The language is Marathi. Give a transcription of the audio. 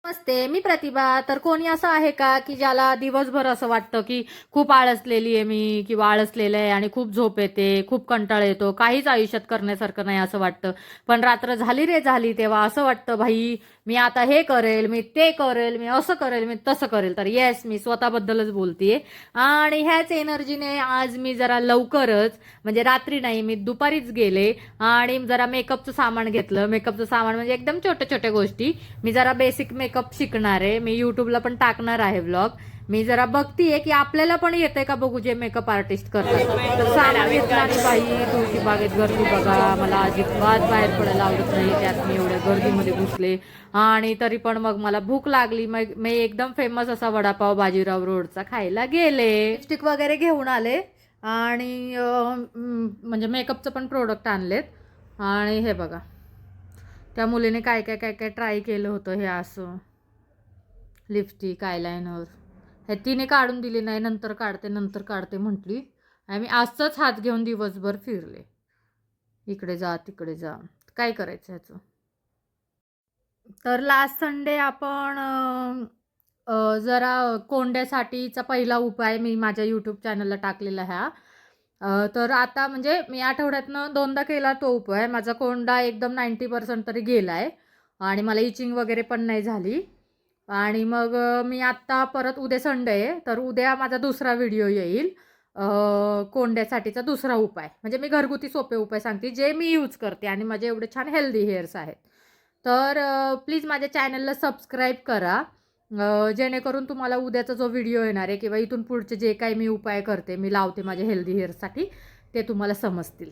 नमस्ते, मी प्रतिभा. तर कोणी असं आहे का की ज्याला दिवसभर असं वाटतं की खूप आळसलेली आहे मी किंवा आळसलेलं आहे आणि खूप झोप येते, खूप कंटाळा येतो, काहीच आयुष्यात करण्यासारखं नाही असं वाटतं. पण रात्र झाली रे झाली तेव्हा असं वाटतं, भाई मी आता हे करेल, मी ते करेल, मी असं करेल, मी तसं करेल. तर येस, मी स्वतःबद्दलच बोलतेय. आणि ह्याच एनर्जीने आज मी जरा लवकरच, म्हणजे रात्री नाही, मी दुपारीच गेले आणि जरा मेकअपचं सामान घेतलं. मेकअपचं सामान म्हणजे एकदम छोट्या छोट्या गोष्टी. मी जरा बेसिक मेकअप शिकणार आहे. मी युट्यूबला पण टाकणार आहे व्लॉग. मी जरा बघतीये की आपल्याला पण येते का बघू, जे मेकअप आर्टिस्ट करतात. तर सामान घेतलं आणि बाई, तुळशी बागेत गर्दी बघा, मला अजिबात बाहेर पडायला आवडत नाही. त्यात मी एवढ्या गर्दीमध्ये घुसले आणि तरी पण मग मला भूक लागली. मग मी एकदम फेमस असा वडापाव बाजीराव रोडचा खायला गेले. लिपस्टिक वगैरे घेऊन आले आणि म्हणजे मेकअपचं पण प्रोडक्ट आणलेत. आणि हे बघा, त्या मुलीने काय काय काय काय ट्राय केलं होतं. हे असं लिपस्टिक, आयलायनर, हे तिने काढून दिली नाही, नंतर काढते नंतर काढते म्हटली. आणि मी असंच हात घेऊन दिवसभर फिरले, इकडे जा तिकडे जा. काय करायचं ह्याचं. तर लास्ट संडे आपण जरा कोंड्यासाठीचा पहिला उपाय मी माझ्या यूट्यूब चॅनलला टाकलेला ह्या. तर आता म्हणजे मी आठवड्यातनं 2दा केला तो उपाय. माझा कोंडा एकदम 90% तरी गेला आहे आणि मला इचिंग वगैरे पण नाही झाली. आणि मग मी आत्ता परत, उद्या संडे आहे तर उद्या माझा दुसरा व्हिडिओ येईल, कोंड्यासाठीचा दुसरा उपाय. म्हणजे मी घरगुती सोपे उपाय सांगते जे मी यूज करते आणि माझे एवढे छान हेल्दी हेअर्स आहेत. तर प्लीज माझ्या चॅनलला सबस्क्राईब करा, जेणेकरून तुम्हाला उद्याचा जो व्हिडिओ येणार आहे किंवा इथून पुढचे जे काही मी उपाय करते, मी लावते माझ्या हेल्दी हेअर्ससाठी, ते तुम्हाला समजतील.